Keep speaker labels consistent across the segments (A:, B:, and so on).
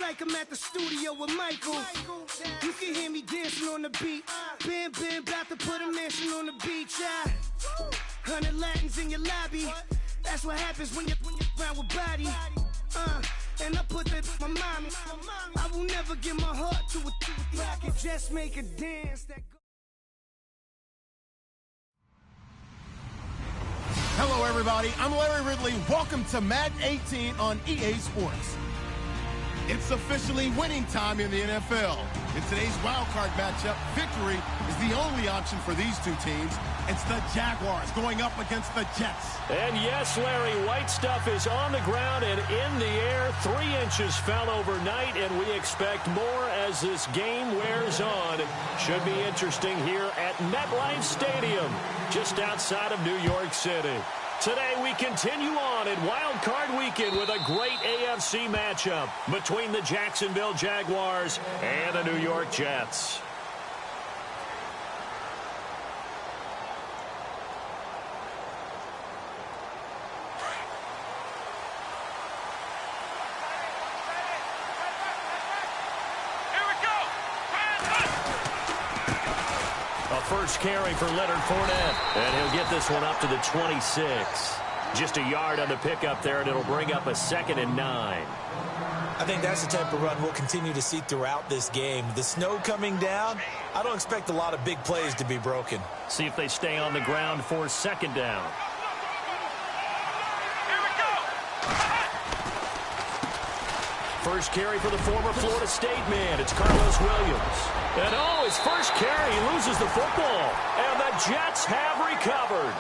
A: like I'm at the studio with Michael. You can hear me dancing on the beat. Bam, bam, about to put a mansion on the beach. 100 Latins in your lobby. That's what happens when you're around with body. And I put that in my mommy. I will never give my heart to a I can just make a dance that
B: Hello, everybody. I'm Larry Ridley. Welcome to Madden 18 on EA Sports. It's officially winning time in the NFL. In today's wildcard matchup, victory is the only option for these two teams. It's the Jaguars going up against the Jets.
C: And yes, Larry, white stuff is on the ground and in the air. 3 inches fell overnight, and we expect more as this game wears on. Should be interesting here at MetLife Stadium, just outside of New York City. Today we continue on in Wild Card Weekend with a great AFC matchup between the Jacksonville Jaguars and the New York Jets. First carry for Leonard Fournette, and he'll get this one up to the 26. Just a yard on the pickup there, and it'll bring up a 2nd and 9.
D: I think that's the type of run we'll continue to see throughout this game. The snow coming down, I don't expect a lot of big plays to be broken.
C: See if they stay on the ground for 2nd down. First carry for the former Florida State man. It's Carlos Williams. And oh, his first carry, he loses the football. And the Jets have recovered.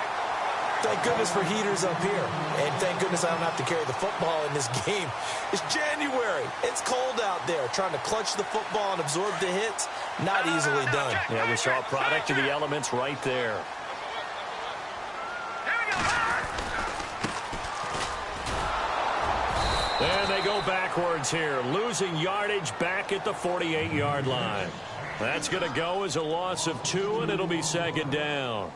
D: Thank goodness for heaters up here. And thank goodness I don't have to carry the football in this game. It's January. It's cold out there. Trying to clutch the football and absorb the hits, not easily done.
C: Yeah, we saw a product of the elements right there. And they go backwards here, losing yardage back at the 48-yard line. That's going to go as a loss of 2, and it'll be 2nd down.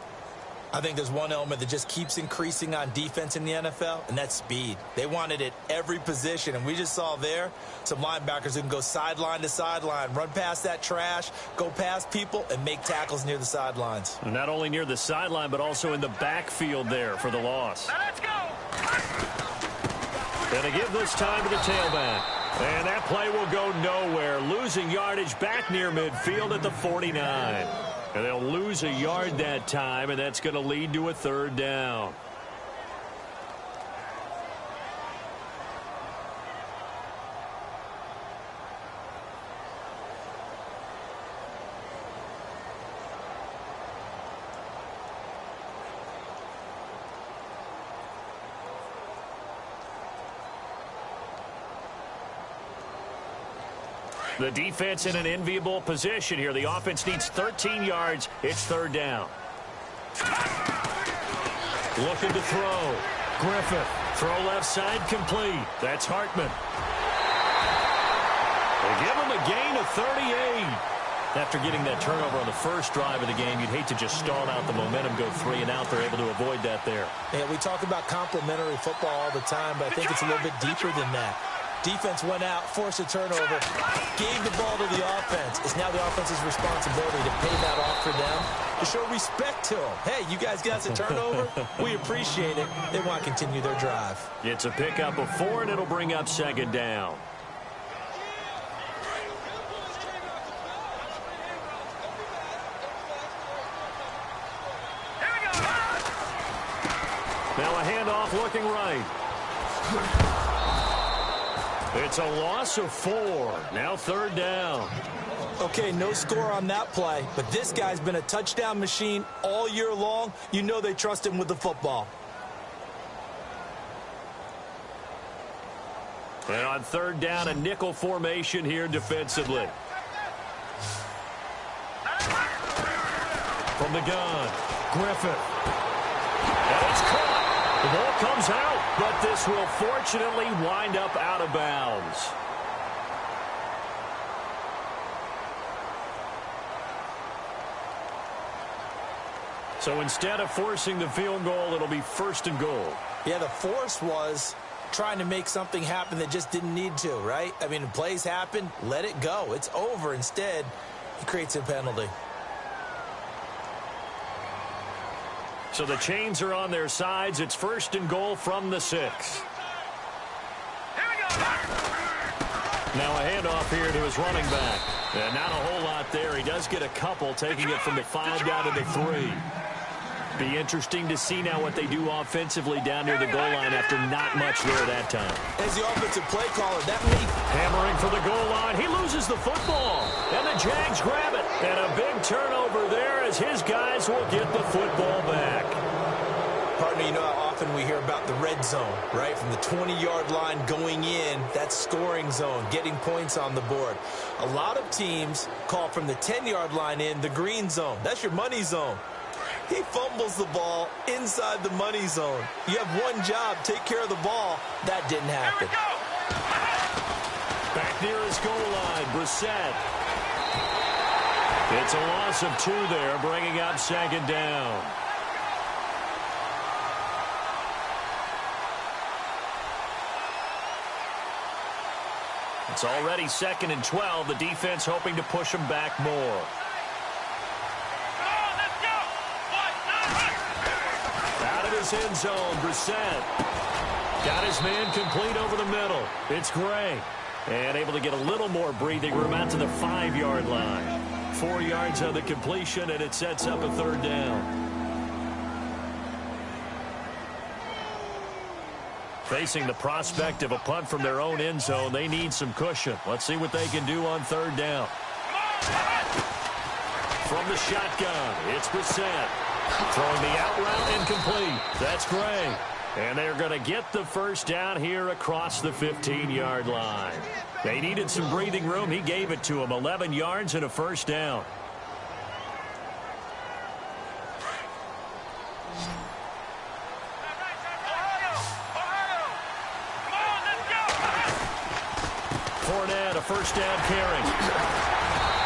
D: I think there's one element that just keeps increasing on defense in the NFL, and that's speed. They want it at every position, and we just saw there some linebackers who can go sideline to sideline, run past that trash, go past people, and make tackles near the sidelines.
C: Not only near the sideline, but also in the backfield there for the loss.
E: Now let's go!
C: And they give this time to the tailback. And that play will go nowhere, losing yardage back near midfield at the 49. And they'll lose a yard that time, and that's going to lead to a 3rd down. The defense in an enviable position here. The offense needs 13 yards. It's 3rd down. Looking to throw. Griffith. Throw left side complete. That's Hartman. They give him a gain of 38. After getting that turnover on the first drive of the game, you'd hate to just stall out the momentum, go 3 and out. They're able to avoid that there.
D: Yeah, we talk about complementary football all the time, but I think it's a little bit deeper than that. Defense went out, forced a turnover, gave the ball to the offense. It's now the offense's responsibility to pay that off for them, to show respect to them. Hey, you guys got us a turnover. We appreciate it. They want to continue their drive.
C: It's a pickup of 4, and it'll bring up 2nd down. Now a handoff looking right. It's a loss of 4. Now 3rd down.
D: Okay, no score on that play, but this guy's been a touchdown machine all year long. You know they trust him with the football.
C: And on 3rd down, a nickel formation here defensively. From the gun, Griffith. And it's caught. The ball comes out, but this will fortunately wind up out of bounds. So instead of forcing the field goal, it'll be 1st and goal.
D: Yeah, the force was trying to make something happen that just didn't need to, right? I mean, plays happen, let it go. It's over. Instead, he creates a penalty.
C: So the chains are on their sides. It's 1st and goal from the 6. Now a handoff here to his running back. And not a whole lot there. He does get a couple, taking it from the 5 down to the 3. Be interesting to see now what they do offensively down near the goal line after not much there that time.
D: As the offensive play caller, that may...
C: Hammering for the goal line. He loses the football. And the Jags grab it. And a big turnover there as his guys will get the football back.
D: Partner, you know how often we hear about the red zone, right? From the 20-yard line going in, that's scoring zone, getting points on the board. A lot of teams call from the 10-yard line in the green zone. That's your money zone. He fumbles the ball inside the money zone. You have one job, take care of the ball. That didn't happen.
C: Back near his goal line, Brissett. It's a loss of 2 there, bringing up 2nd down. It's already 2nd and 12. The defense hoping to push him back more. Out of his end zone, Brissett. Got his man complete over the middle. It's Gray. And able to get a little more breathing room out to the 5-yard line. 4 yards on the completion, and it sets up a 3rd down. Facing the prospect of a punt from their own end zone, they need some cushion. Let's see what they can do on 3rd down. From the shotgun, it's Brissett. Throwing the out route incomplete. That's Gray. And they're going to get the 1st down here across the 15-yard line. They needed some breathing room. He gave it to them. 11 yards and a 1st down. Fournette, a 1st down carry.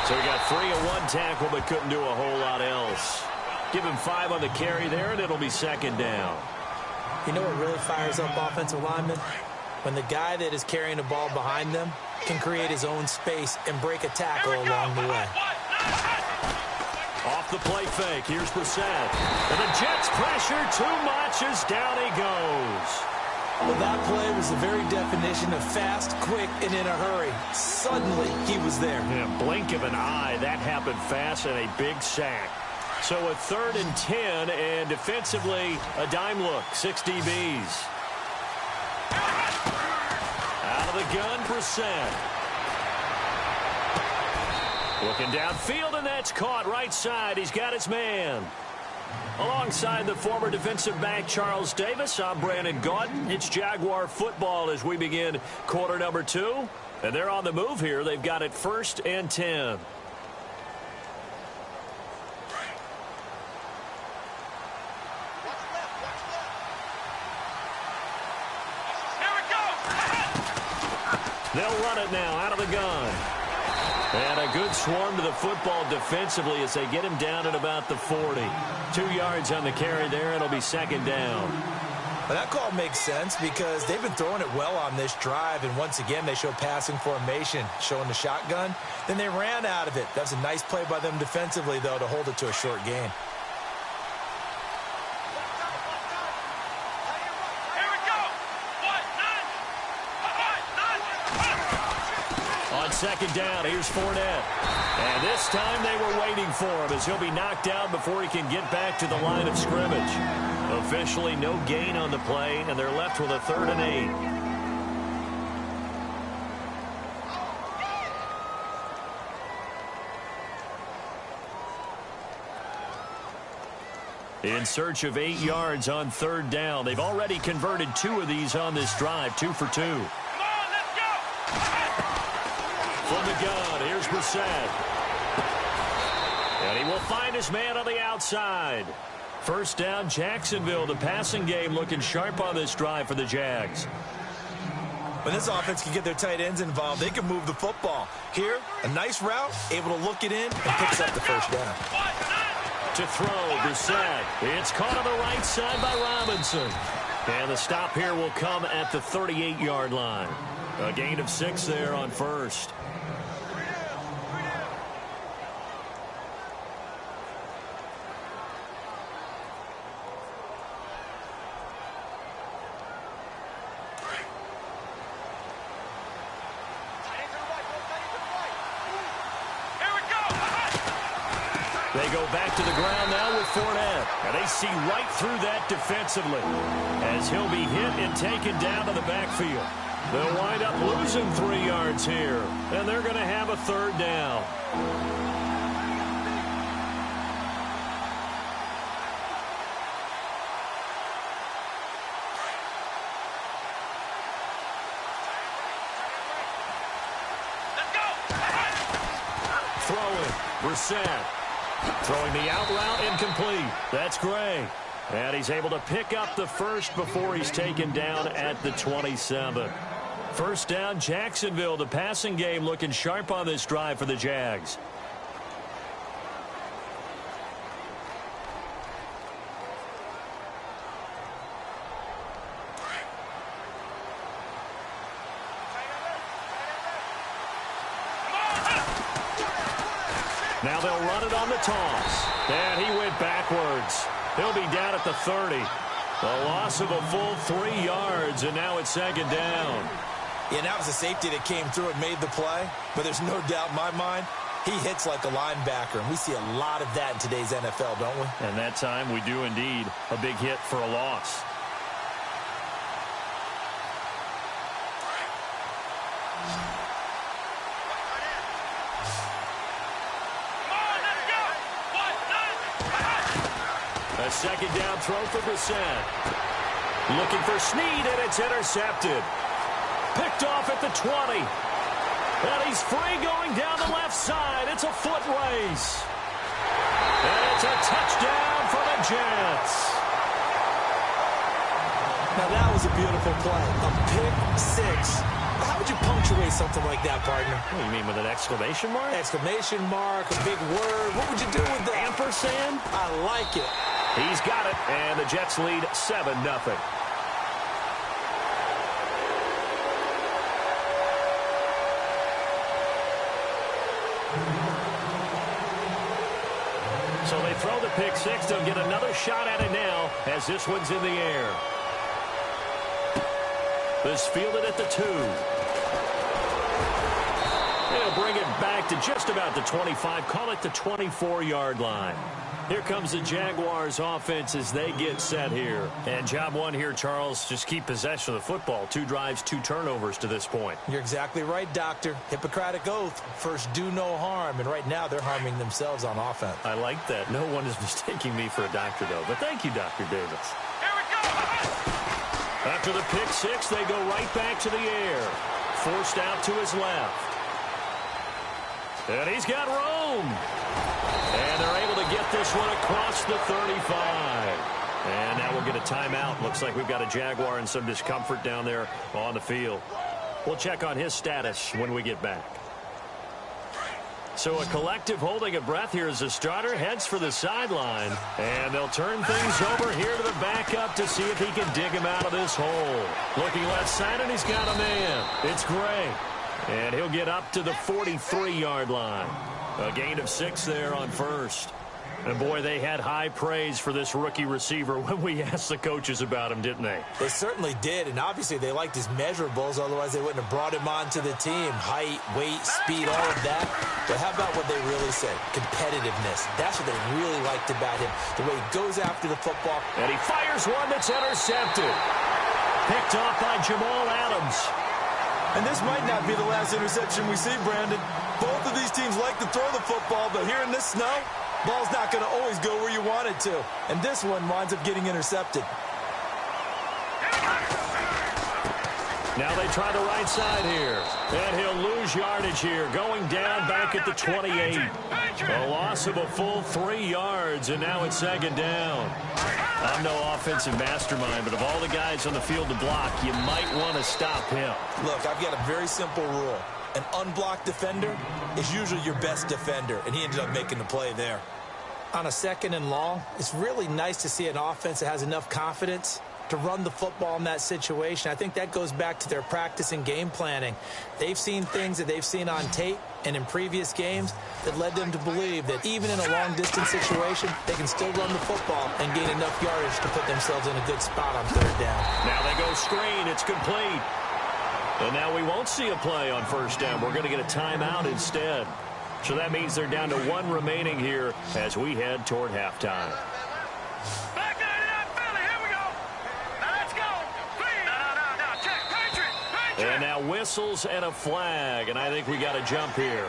C: So he got 3 on 1 tackle, but couldn't do a whole lot else. Give him 5 on the carry there, and it'll be 2nd down.
D: You know what really fires up offensive linemen? When the guy that is carrying the ball behind them can create his own space and break a tackle along the way.
C: Off the play fake, here's Brissett. And the Jets pressure too much as down he goes.
D: Well, that play was the very definition of fast, quick, and in a hurry. Suddenly, he was there.
C: In a blink of an eye, that happened fast and a big sack. So a 3rd and 10, and defensively, a dime look, 6 DBs. Out of the gun, Brissett. Looking downfield, and that's caught right side. He's got his man. Alongside the former defensive back Charles Davis, I'm Brandon Gaudin. It's Jaguar football as we begin quarter number 2. And they're on the move here. They've got it 1st and 10. They'll run it now out of the gun. And a good swarm to the football defensively as they get him down at about the 40. 2 yards on the carry there. It'll be 2nd down.
D: Well, that call makes sense because they've been throwing it well on this drive. And once again, they show passing formation, showing the shotgun. Then they ran out of it. That's a nice play by them defensively, though, to hold it to a short gain.
C: On 2nd down, here's Fournette. And this time they were waiting for him as he'll be knocked down before he can get back to the line of scrimmage. Officially no gain on the play, and they're left with a 3rd and 8. In search of 8 yards on 3rd down. They've already converted 2 of these on this drive, 2 for 2. From the gun, here's Brissett. And he will find his man on the outside. 1st down, Jacksonville. The passing game looking sharp on this drive for the Jags.
D: When this offense can get their tight ends involved, they can move the football. Here, a nice route, able to look it in, and picks up the 1st down.
C: To throw, Brissett. It's caught on the right side by Robinson. And the stop here will come at the 38-yard line. A gain of 6 there on first. They go back to the ground now with Fournette. And they see right through that defensively as he'll be hit and taken down to the backfield. They'll wind up losing 3 yards here, and they're going to have a 3rd down. Throwing, Brissett. Throwing the out route incomplete. That's Gray. And he's able to pick up the first before he's taken down at the 27. First down, Jacksonville. The passing game looking sharp on this drive for the Jags. Now they'll run it on the toss. And he went backwards. He'll be down at the 30. A loss of a full 3 yards, and now it's 2nd down.
D: Yeah, that was a safety that came through and made the play. But there's no doubt in my mind, he hits like a linebacker. And we see a lot of that in today's NFL, don't we?
C: And that time we do indeed. A big hit for a loss. A 2nd down throw for Brissett. Looking for Snead, and it's intercepted. Picked off at the 20. And he's free going down the left side. It's a foot race. And it's a touchdown for the Jets.
D: Now that was a beautiful play. A pick 6. How would you punctuate something like that, partner?
C: What do you mean, with an exclamation mark?
D: Exclamation mark, a big word. What would you do with that?
C: Ampersand?
D: I like it.
C: He's got it, and the Jets lead 7-0. So they throw the pick 6. They'll get another shot at it now as this one's in the air. This fielded at the 2. They'll bring it back to just about the 25. Call it the 24-yard line. Here comes the Jaguars offense as they get set here. And job one here, Charles, just keep possession of the football. 2 drives, 2 turnovers to this point.
D: You're exactly right, Doctor. Hippocratic oath. First, do no harm. And right now, they're harming themselves on offense.
C: I like that. No one is mistaking me for a doctor, though. But thank you, Dr. Davis. Here we go! After the pick 6, they go right back to the air. Forced out to his left. And he's got room. And they're able to get this one across the 35. And now we'll get a timeout. Looks like we've got a Jaguar in some discomfort down there on the field. We'll check on his status when we get back. So a collective holding of breath here as the starter heads for the sideline. And they'll turn things over here to the backup to see if he can dig him out of this hole. Looking left side, and he's got a man. It's Gray. And he'll get up to the 43-yard line. A gain of 6 there on first. And, boy, they had high praise for this rookie receiver when we asked the coaches about him, didn't they?
D: They certainly did, and obviously they liked his measurables. Otherwise, they wouldn't have brought him onto the team. Height, weight, speed, all of that. But how about what they really said? Competitiveness. That's what they really liked about him. The way he goes after the football.
C: And he fires one that's intercepted. Picked off by Jamal Adams.
E: And this might not be the last interception we see, Brandon. Both of these teams like to throw the football, but here in this snow, ball's not going to always go where you want it to. And this one winds up getting intercepted.
C: Now they try the right side here. And he'll lose yardage here, going down back at the 28. A loss of a full 3 yards, and now it's 2nd down. I'm no offensive mastermind, but of all the guys on the field to block, you might want to stop him.
D: Look, I've got a very simple rule. An unblocked defender is usually your best defender, and he ended up making the play there. On a 2nd and long, it's really nice to see an offense that has enough confidence to run the football in that situation. I think that goes back to their practice and game planning. They've seen things that they've seen on tape and in previous games that led them to believe that even in a long-distance situation, they can still run the football and gain enough yardage to put themselves in a good spot on third down.
C: Now they go screen. It's complete. And now we won't see a play on first down. We're going to get a timeout instead. So that means they're down to one remaining here as we head toward halftime. And now whistles and a flag, and I think we got a jump here.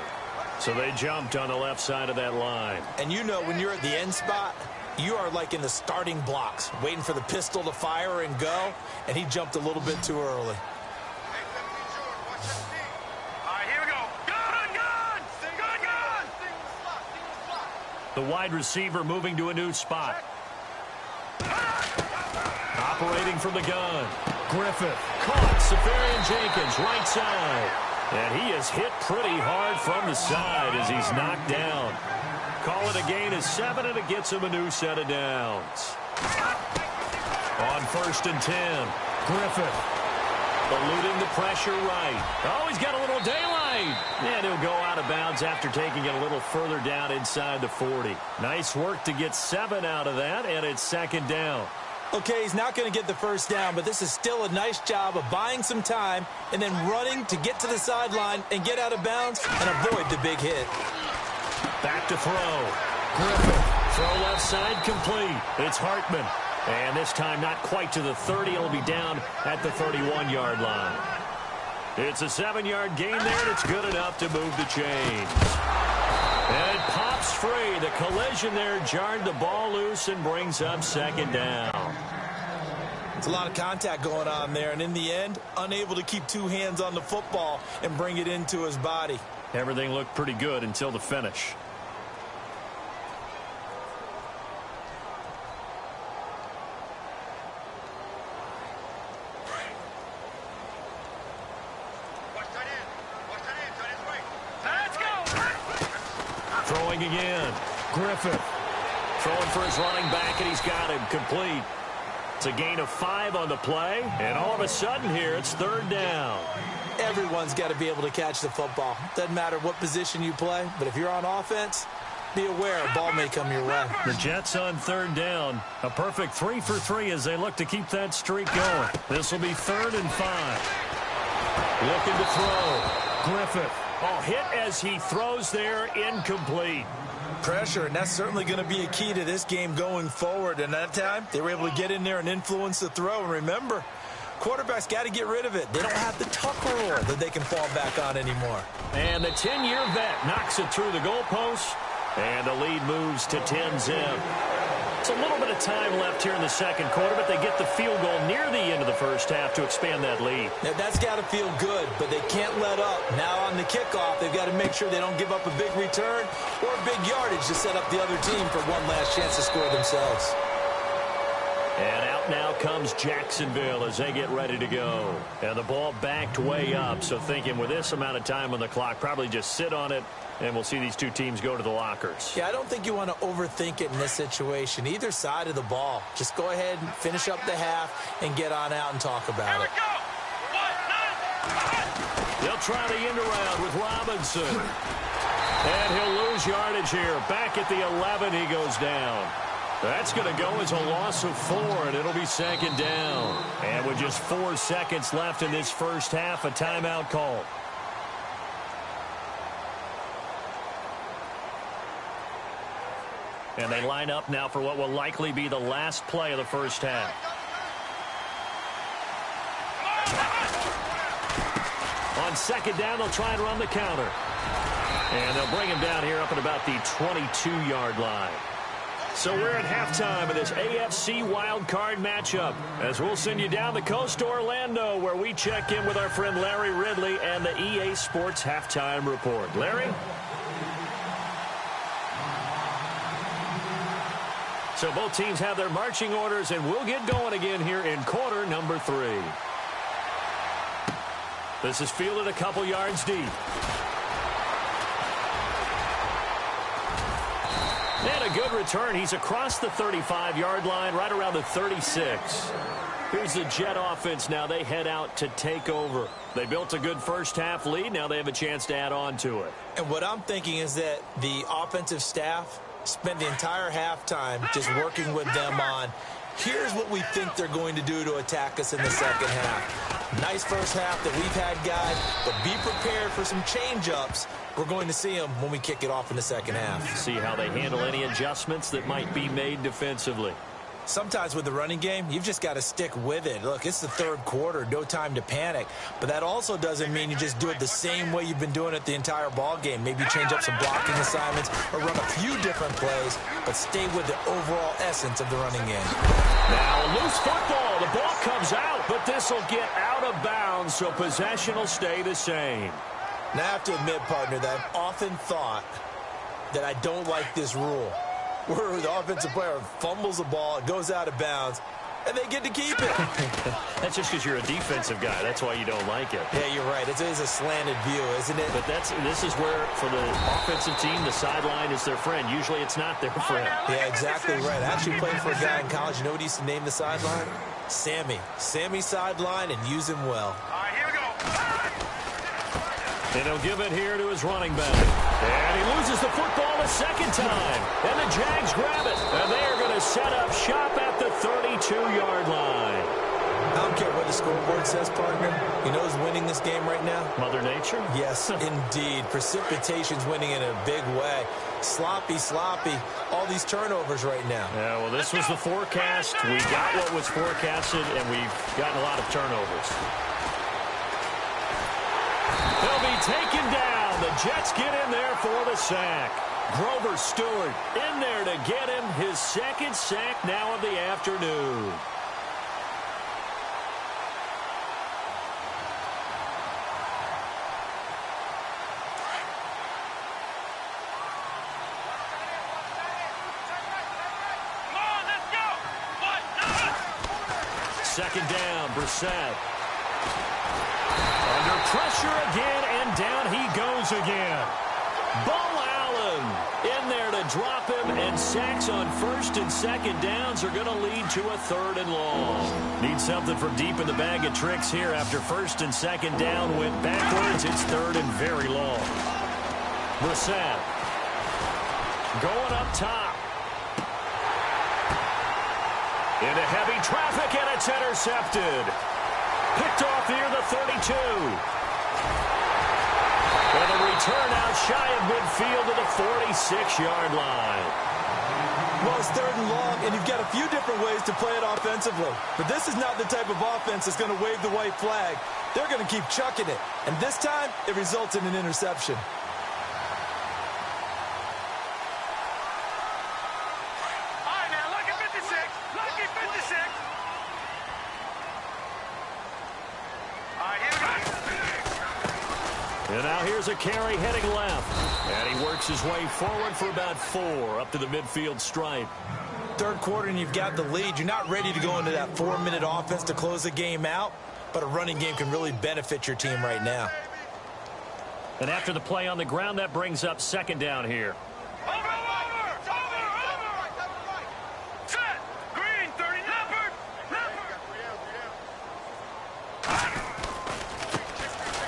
C: So they jumped on the left side of that line.
D: And you know when you're at the end spot, you are like in the starting blocks, waiting for the pistol to fire and go, and he jumped a little bit too early.
C: The wide receiver moving to a new spot. Operating from the gun. Griffith caught. Safarian Jenkins, right side. And he is hit pretty hard from the side as he's knocked down. Call it a gain of 7, and it gets him a new set of downs. On 1st and 10, Griffith eluding the pressure right. Oh, he's got a little daylight. And he'll go out of bounds after taking it a little further down inside the 40. Nice work to get 7 out of that, and it's 2nd down.
D: Okay, he's not going to get the first down, but this is still a nice job of buying some time and then running to get to the sideline and get out of bounds and avoid the big hit.
C: Back to throw. Griffith, throw left side complete. It's Hartman. And this time not quite to the 30. It'll be down at the 31-yard line. It's a 7-yard gain there, and it's good enough to move the chains. And it pops free. The collision there jarred the ball loose and brings up 2nd down.
D: It's a lot of contact going on there, and in the end, unable to keep 2 hands on the football and bring it into his body.
C: Everything looked pretty good until the finish. Throwing again. Griffith throwing for his running back, and he's got him complete. It's a gain of 5 on the play, and all of a sudden here it's 3rd down.
D: Everyone's got to be able to catch the football. Doesn't matter what position you play, but if you're on offense, be aware a ball may come your way.
C: The Jets on 3rd down. A perfect 3 for 3 as they look to keep that streak going. This will be 3rd and 5. Looking to throw. Griffith. Oh, hit as he throws there, incomplete.
D: Pressure, and that's certainly going to be a key to this game going forward. And that time, they were able to get in there and influence the throw. And remember, quarterbacks got to get rid of it. They don't have the tuck rule that they can fall back on anymore.
C: And the 10-year vet knocks it through the goalpost, and the lead moves to 10-zip. It's a little bit of time left here in the 2nd quarter, but they get the field goal near the end of the 1st half to expand that lead.
D: Now, that's got to feel good, but they can't let up. Now on the kickoff, they've got to make sure they don't give up a big return or a big yardage to set up the other team for one last chance to score themselves.
C: And out now comes Jacksonville as they get ready to go. And the ball backed way up, so thinking with this amount of time on the clock, probably just sit on it, and we'll see these two teams go to the lockers.
D: Yeah, I don't think you want to overthink it in this situation. Either side of the ball. Just go ahead and finish up the half and get on out and talk about it.
C: They'll try the end around with Robinson. And he'll lose yardage here. Back at the 11, he goes down. That's going to go as a loss of 4, and it'll be 2nd down. And with just 4 seconds left in this 1st half, a timeout call. And they line up now for what will likely be the last play of the 1st half. On 2nd down, they'll try and run the counter. And they'll bring him down here up at about the 22-yard line. So we're at halftime of this AFC wildcard matchup as we'll send you down the coast to Orlando where we check in with our friend Larry Ridley and the EA Sports Halftime Report. Larry? So both teams have their marching orders, and we'll get going again here in quarter number 3. This is fielded a couple yards deep. And a good return. He's across the 35-yard line, right around the 36. Here's the Jet offense now. They head out to take over. They built a good first-half lead. Now they have a chance to add on to it.
D: And what I'm thinking is that the offensive staff spent the entire halftime just working with them on, here's what we think they're going to do to attack us in the second half. Nice first half that we've had, guys, but be prepared for some change-ups. We're going to see them when we kick it off in the second half.
C: See how they handle any adjustments that might be made defensively.
D: Sometimes with the running game, you've just got to stick with it. Look, it's the third quarter, no time to panic. But that also doesn't mean you just do it the same way you've been doing it the entire ball game. Maybe change up some blocking assignments or run a few different plays, but stay with the overall essence of the running game.
C: Now a loose football. The ball comes out, but this will get out of bounds, so possession will stay the same.
D: Now I have to admit, partner, that I've often thought that I don't like this rule, where the offensive player fumbles the ball, it goes out of bounds, and they get to keep it.
C: That's just because you're a defensive guy. That's why you don't like it.
D: Yeah, you're right. It is a slanted view, isn't it?
C: But this is where, for the offensive team, the sideline is their friend. Usually it's not their friend.
D: Yeah, exactly right. I actually played for a guy in college. You know what he used to name the sideline? Sammy. Sammy sideline, and use him well.
F: All right, here we go.
C: And he'll give it here to his running back. And he loses the football a second time. And the Jags grab it. And they are going to set up shop at the 32-yard line.
D: I don't care what the scoreboard says, partner. You know who's winning this game right now?
C: Mother Nature?
D: Yes, indeed. Precipitation's winning in a big way. Sloppy, all these turnovers right now.
C: Yeah, well, this was the forecast. We got what was forecasted, and we've gotten a lot of turnovers. They'll be taken down. The Jets get in there for the sack. Grover Stewart in there to get him his second sack now of the afternoon. Second down, Brissett. Under pressure again, and down he goes again. Bo Allen in there to drop him, and sacks on first and second downs are going to lead to a third and long. Need something from deep in the bag of tricks here after first and second down went backwards. It's third and very long. Brissett going up top. Into heavy traffic, and it's intercepted. Picked off near the 32. And a return out shy of midfield to the 46-yard line.
E: Well, it's third and long, and you've got a few different ways to play it offensively. But this is not the type of offense that's going to wave the white flag. They're going to keep chucking it. And this time, it results in an interception.
C: And now here's a carry heading left. And he works his way forward for about 4 up to the midfield stripe.
D: Third quarter and you've got the lead. You're not ready to go into that 4-minute offense to close the game out, but a running game can really benefit your team right now.
C: And after the play on the ground, that brings up second down here.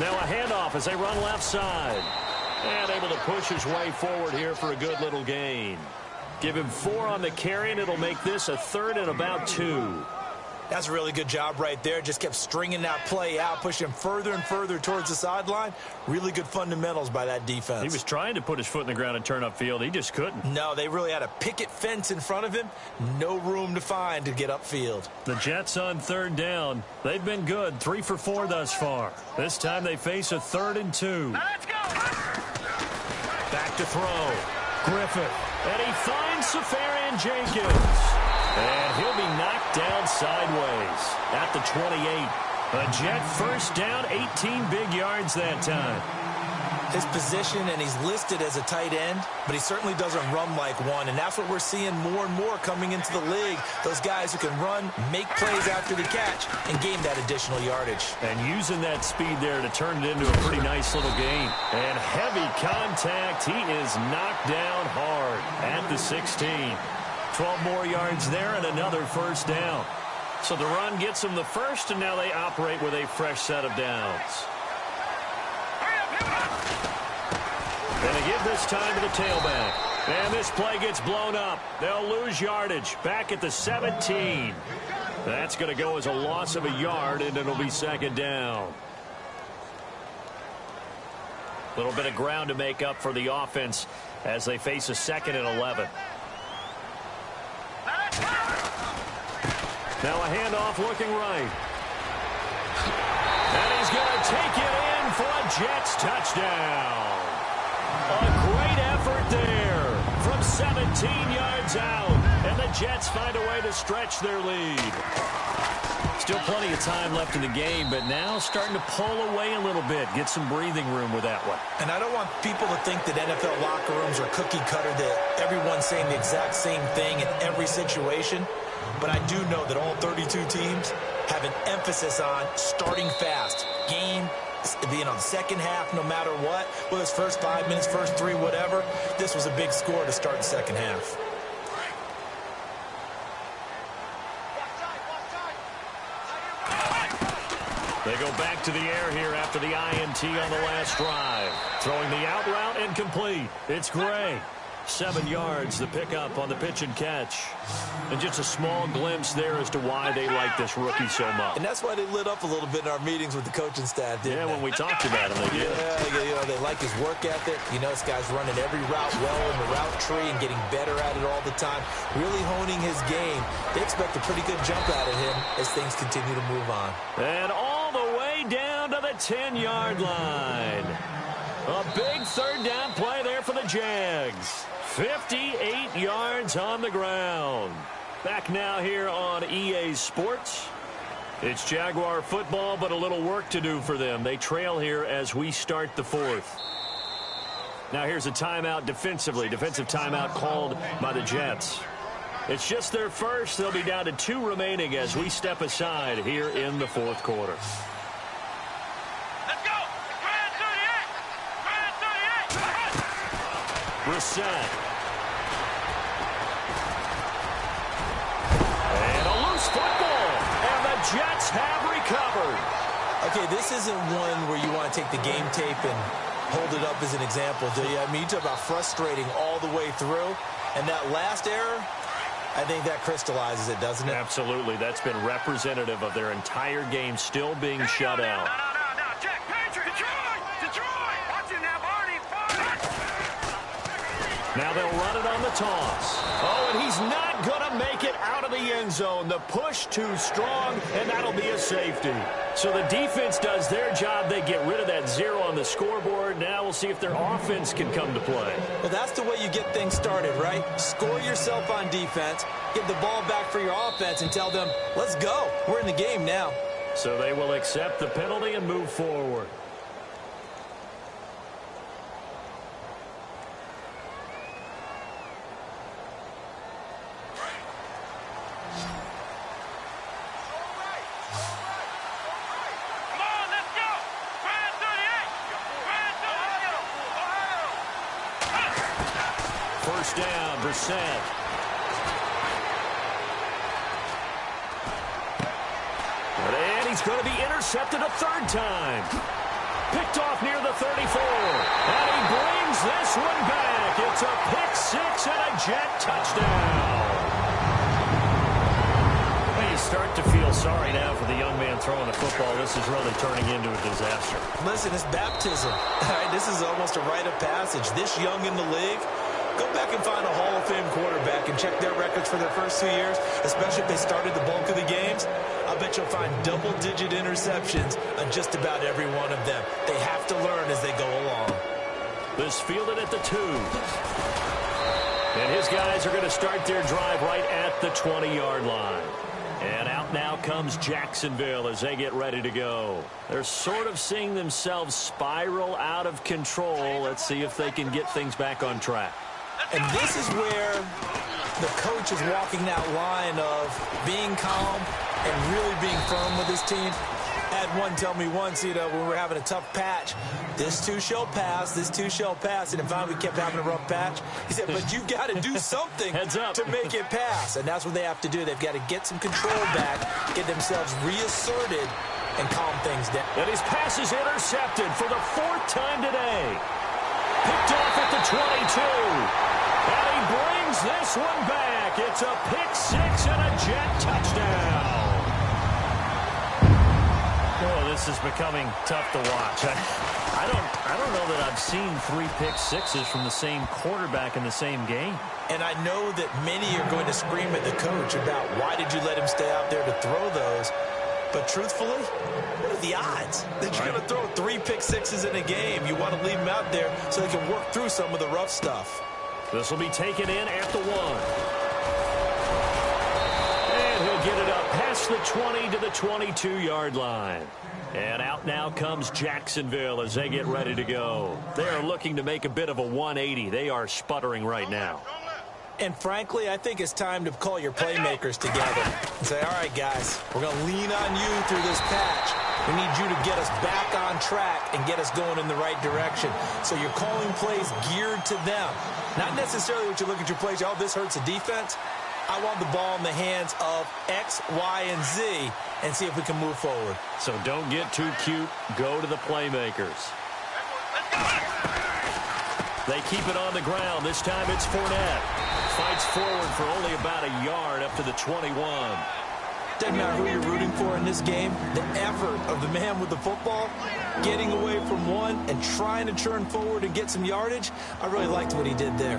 C: Now a handoff as they run left side. And able to push his way forward here for a good little gain. Give him 4 on the carry, and it'll make this a third and about 2.
D: That's a really good job right there. Just kept stringing that play out, pushing him further and further towards the sideline. Really good fundamentals by that defense.
C: He was trying to put his foot in the ground and turn upfield. He just couldn't.
D: No, they really had a picket fence in front of him. No room to find to get upfield.
C: The Jets on third down. They've been good, 3 for 4 thus far. This time they face a 3rd and 2.
F: Let's go.
C: Back to throw. Griffith. And he finds Safarian Jenkins. And he'll be knocked down sideways at the 28. A Jet first down, 18 big yards that time.
D: His position, and he's listed as a tight end, but he certainly doesn't run like one, and that's what we're seeing more and more coming into the league. Those guys who can run, make plays after the catch, and gain that additional yardage.
C: And using that speed there to turn it into a pretty nice little game. And heavy contact. He is knocked down hard at the 16. 12 more yards there and another first down. So the run gets them the first, and now they operate with a fresh set of downs. And they give this time to the tailback. And this play gets blown up. They'll lose yardage back at the 17. That's going to go as a loss of a yard, and it'll be second down. A little bit of ground to make up for the offense as they face a 2nd and 11. Now a handoff looking right. And he's going to take it in for a Jets touchdown. A great effort there from 17 yards out. And the Jets find a way to stretch their lead. Still plenty of time left in the game, but now starting to pull away a little bit. Get some breathing room with that one.
D: And I don't want people to think that NFL locker rooms are cookie cutter, that everyone's saying the exact same thing in every situation. But I do know that all 32 teams have an emphasis on starting fast. Game, the second half, no matter what, whether it's first 5 minutes, first 3, whatever. This was a big score to start the second half.
C: They go back to the air here after the INT on the last drive. Throwing the out route incomplete. It's Gray. 7 yards, the pickup on the pitch and catch. And just a small glimpse there as to why they like this rookie so much.
D: And that's why they lit up a little bit in our meetings with the coaching staff, didn't they?
C: When we talked about him, they did.
D: Yeah, they like his work ethic. This guy's running every route well in the route tree and getting better at it all the time, really honing his game. They expect a pretty good jump out of him as things continue to move on.
C: And all the way down to the 10-yard line. A big third down play there for the Jags. 58 yards on the ground. Back now here on EA Sports. It's Jaguar football, but a little work to do for them. They trail here as we start the 4th. Now here's a timeout defensively. Defensive timeout called by the Jets. It's just their first. They'll be down to 2 remaining as we step aside here in the 4th quarter.
F: Let's go!
C: Brissett. And a loose football. And the Jets have recovered.
D: Okay, this isn't one where you want to take the game tape and hold it up as an example, do you? I mean, you talk about frustrating all the way through. And that last error, I think that crystallizes it, doesn't it?
C: Absolutely. That's been representative of their entire game still being shut out.
F: No. Jack, Patrick, Detroit. Watch it now, Barney.
C: Now they'll run it on the toss. Oh, and he's not going to make it out of the end zone. The push too strong, and that'll be a safety. So the defense does their job. They get rid of that 0 on the scoreboard. Now we'll see if their offense can come to play.
D: Well, that's the way you get things started, right? Score yourself on defense, get the ball back for your offense, and tell them, let's go. We're in the game now.
C: So they will accept the penalty and move forward. First down, Brissett. And he's going to be intercepted a 3rd time. Picked off near the 34. And he brings this one back. It's a pick 6 and a Jet touchdown. Well, you start to feel sorry now for the young man throwing the football. This is really turning into a disaster.
D: Listen, it's baptism. All right, this is almost a rite of passage. This young in the league, go back and find a Hall of Fame quarterback and check their records for their first 2 years, especially if they started the bulk of the games. I bet you'll find double-digit interceptions on just about every one of them. They have to learn as they go along.
C: This fielded at the 2. And his guys are going to start their drive right at the 20-yard line. And out now comes Jacksonville as they get ready to go. They're sort of seeing themselves spiral out of control. Let's see if they can get things back on track.
D: And this is where the coach is walking that line of being calm and really being firm with his team. I had one tell me once, when we were having a tough patch, this too shall pass, this too shall pass. And finally we kept having a rough patch. He said, but you've got to do something to make it pass. And that's what they have to do. They've got to get some control back, get themselves reasserted, and calm things down.
C: And his pass is intercepted for the 4th time today. Picked off at the 22. And he brings this one back. It's a pick 6 and a Jet touchdown. Oh, this is becoming tough to watch. I don't know that I've seen 3 pick sixes from the same quarterback in the same game.
D: And I know that many are going to scream at the coach about why did you let him stay out there to throw those. But truthfully, what are the odds that you're going to throw 3 pick sixes in a game? You want to leave him out there so they can work through some of the rough stuff.
C: This will be taken in at the 1. And he'll get it up past the 20 to the 22-yard line. And out now comes Jacksonville as they get ready to go. They are looking to make a bit of a 180. They are sputtering right now.
D: And frankly, I think it's time to call your playmakers together and say, all right, guys, we're going to lean on you through this patch. We need you to get us back on track and get us going in the right direction. So you're calling plays geared to them. Not necessarily what you look at your plays, oh, this hurts the defense. I want the ball in the hands of X, Y, and Z and see if we can move forward.
C: So don't get too cute. Go to the playmakers. They keep it on the ground. This time it's Fournette. Fights forward for only about a yard up to the 21.
D: Doesn't matter who you're rooting for in this game. The effort of the man with the football, getting away from one and trying to turn forward and get some yardage, I really liked what he did there.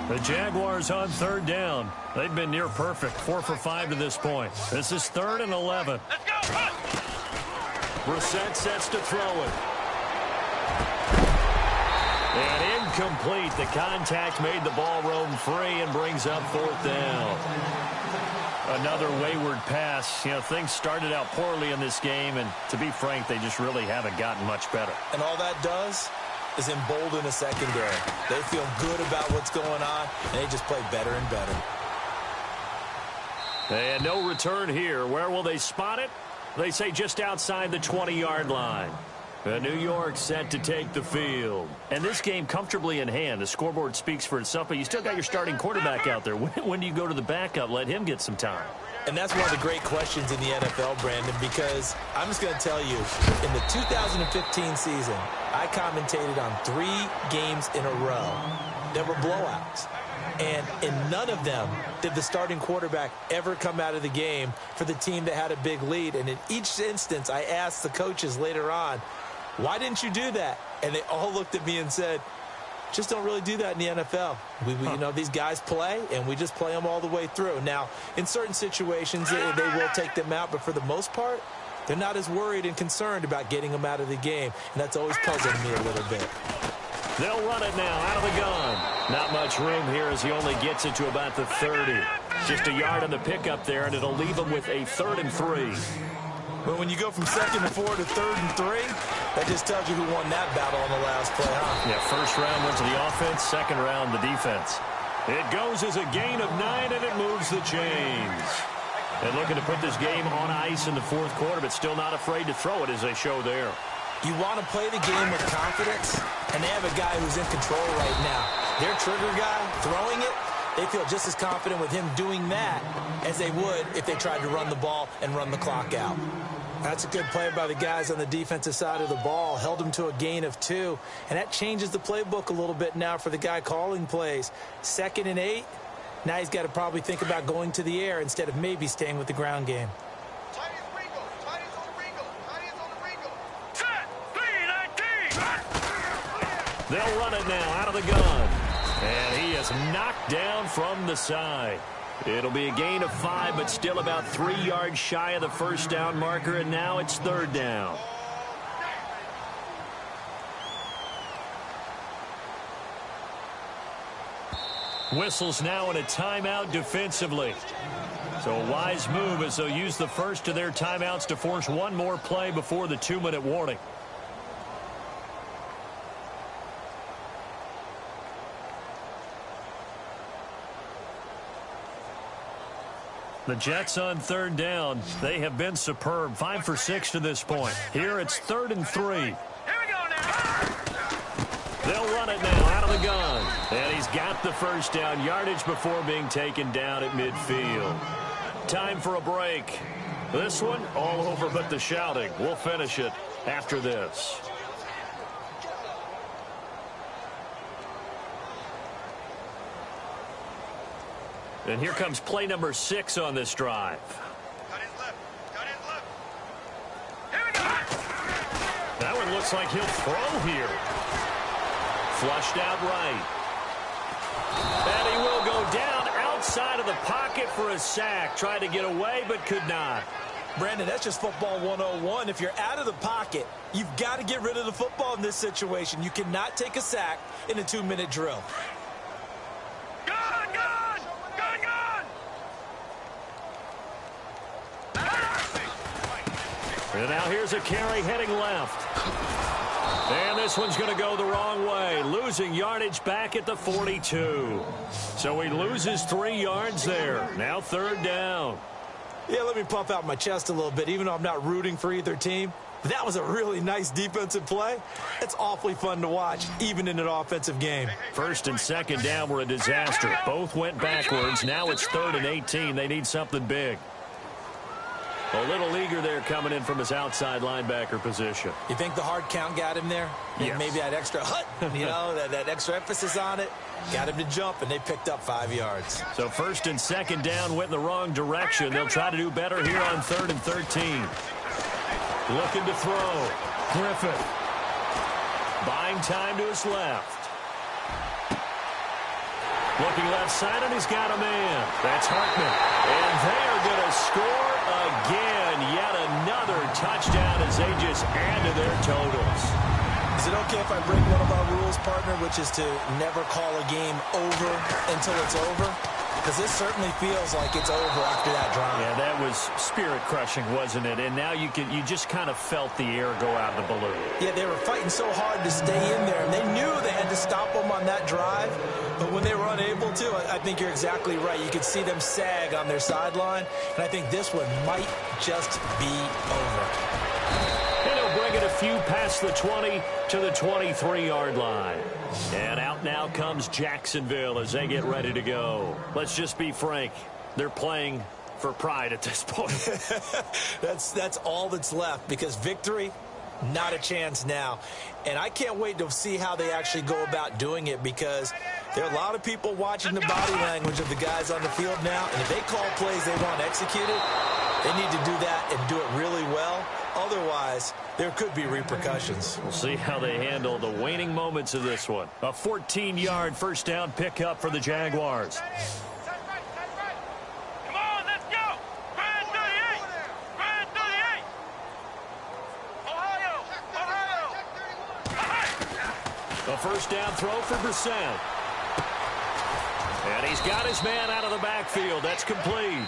C: The Jaguars on 3rd down. They've been near perfect, 4 for 5 to this point. This is 3rd and 11.
F: Let's go, run!
C: Brissett sets to throw it. And incomplete. The contact made the ball roam free and brings up 4th down. Another wayward pass. Things started out poorly in this game, and to be frank, they just really haven't gotten much better.
D: And all that does is embolden a secondary. They feel good about what's going on, and they just play better and better.
C: And no return here. Where will they spot it? They say just outside the 20-yard line. New York set to take the field. And this game comfortably in hand. The scoreboard speaks for itself, but you still got your starting quarterback out there. When do you go to the backup? Let him get some time.
D: And that's one of the great questions in the NFL, Brandon, because I'm just going to tell you, in the 2015 season, I commentated on 3 games in a row that were blowouts. And in none of them did the starting quarterback ever come out of the game for the team that had a big lead. And in each instance, I asked the coaches later on, why didn't you do that? And they all looked at me and said, just don't really do that in the NFL. These guys play, and we just play them all the way through. Now, in certain situations, they will take them out, but for the most part, they're not as worried and concerned about getting them out of the game, and that's always puzzling me a little bit.
C: They'll run it now out of the gun. Not much room here as he only gets it to about the 30. Just a yard on the pickup there, and it'll leave him with a 3rd and 3.
D: But when you go from 2nd and 4 to 3rd and 3, that just tells you who won that battle on the last play, huh?
C: Yeah, 1st round went to the offense, 2nd round the defense. It goes as a gain of 9, and it moves the chains. And looking to put this game on ice in the 4th quarter, but still not afraid to throw it as they show there.
D: You want to play the game with confidence, and they have a guy who's in control right now. Their trigger guy, throwing it, they feel just as confident with him doing that as they would if they tried to run the ball and run the clock out. That's a good play by the guys on the defensive side of the ball. Held them to a gain of 2, and that changes the playbook a little bit now for the guy calling plays. 2nd and 8, now he's got to probably think about going to the air instead of maybe staying with the ground game.
C: They'll run it now out of the gun. And he is knocked down from the side. It'll be a gain of 5, but still about 3 yards shy of the 1st down marker, and now it's 3rd down. Whistles now in a timeout defensively. So a wise move as they'll use the first of their timeouts to force one more play before the 2-minute warning. The Jets on third down. They have been superb. 5 for 6 to this point. Here it's 3rd and 3.
F: Here we go now.
C: They'll run it now out of the gun. And he's got the first down. Yardage before being taken down at midfield. Time for a break. This one all over but the shouting. We'll finish it after this. And here comes play number 6 on this drive.
F: Cut his lip. Cut his lip. Here we go.
C: That one looks like he'll throw here. Flushed out right. And he will go down outside of the pocket for a sack. Tried to get away but could not.
D: Brandon, that's just football 101. If you're out of the pocket, you've got to get rid of the football in this situation. You cannot take a sack in a 2-minute drill.
C: And now here's a carry heading left. And this one's going to go the wrong way. Losing yardage back at the 42. So he loses 3 yards there. Now 3rd down.
D: Yeah, let me puff out my chest a little bit, even though I'm not rooting for either team. That was a really nice defensive play. It's awfully fun to watch, even in an offensive game.
C: 1st and 2nd down were a disaster. Both went backwards. Now it's 3rd and 18. They need something big. A little eager there coming in from his outside linebacker position.
D: You think the hard count got him there?
C: Yes.
D: Maybe that extra hut, you know, that extra emphasis on it. Got him to jump, and they picked up 5 yards.
C: So 1st and 2nd down went in the wrong direction. They'll try to do better here on 3rd and 13. Looking to throw. Griffith. Buying time to his left. Looking left side, and he's got a man. That's Hartman. And they are going to score again. Yet another touchdown as they just add to their totals.
D: Is it okay if I break one of our rules, partner, which is to never call a game over until it's over? Because this certainly feels like it's over after that drive.
C: Yeah, that was spirit-crushing, wasn't it? And now you just kind of felt the air go out of the balloon.
D: Yeah, they were fighting so hard to stay in there, and they knew they had to stop them on that drive. But when they were unable to, I think you're exactly right. You could see them sag on their sideline, and I think this one might just be over.
C: And he'll bring it a few past the 20 to the 23-yard line. And out now comes Jacksonville as they get ready to go. Let's just be frank. They're playing for pride at this point.
D: That's all that's left, because victory, not a chance now. And I can't wait to see how they actually go about doing it, because there are a lot of people watching the body language of the guys on the field now. And if they call plays they want executed, they need to do that and do it really well. Otherwise, there could be repercussions.
C: We'll see how they handle the waning moments of this one. A 14-yard first down pickup for the Jaguars.
F: Come on, let's go. Grand 38. Grand 38. Ohio.
C: A first down throw for Brissett. And he's got his man out of the backfield. That's complete.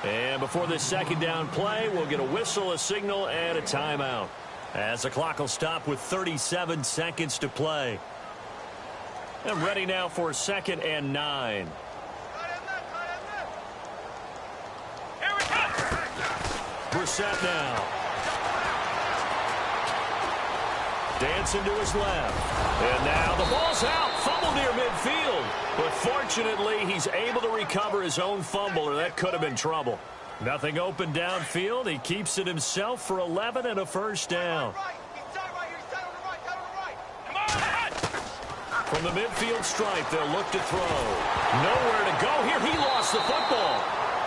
C: And before this 2nd down play, we'll get a whistle, a signal, and a timeout, as the clock will stop with 37 seconds to play. And ready now for 2nd and 9.
F: Here we go.
C: Brissett now. Dancing to his left. And now the ball's out. Fumble near midfield. But fortunately, he's able to recover his own fumble, or that could have been trouble. Nothing open downfield. He keeps it himself for 11 and a first down. From the midfield stripe, they'll look to throw. Nowhere to go here. He lost the football.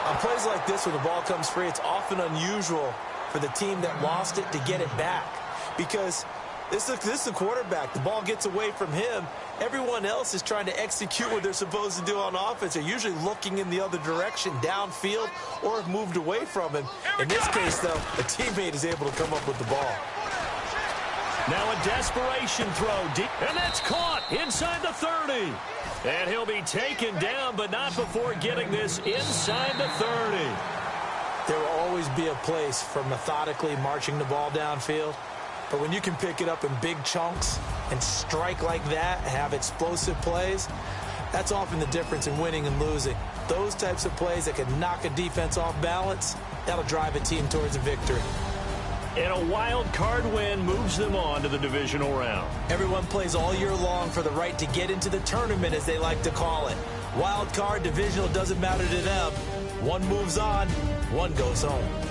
D: On plays like this, when the ball comes free, it's often unusual for the team that lost it to get it back, because this is the quarterback. The ball gets away from him. Everyone else is trying to execute what they're supposed to do on offense. They're usually looking in the other direction, downfield, or have moved away from him. In this case, though, a teammate is able to come up with the ball.
C: Now a desperation throw deep, and that's caught inside the 30. And he'll be taken down, but not before getting this inside the 30.
D: There will always be a place for methodically marching the ball downfield. But when you can pick it up in big chunks and strike like that, have explosive plays, that's often the difference in winning and losing. Those types of plays that can knock a defense off balance, that'll drive a team towards a victory.
C: And a wild card win moves them on to the divisional round.
D: Everyone plays all year long for the right to get into the tournament, as they like to call it. Wild card, divisional, doesn't matter to them. One moves on, one goes home.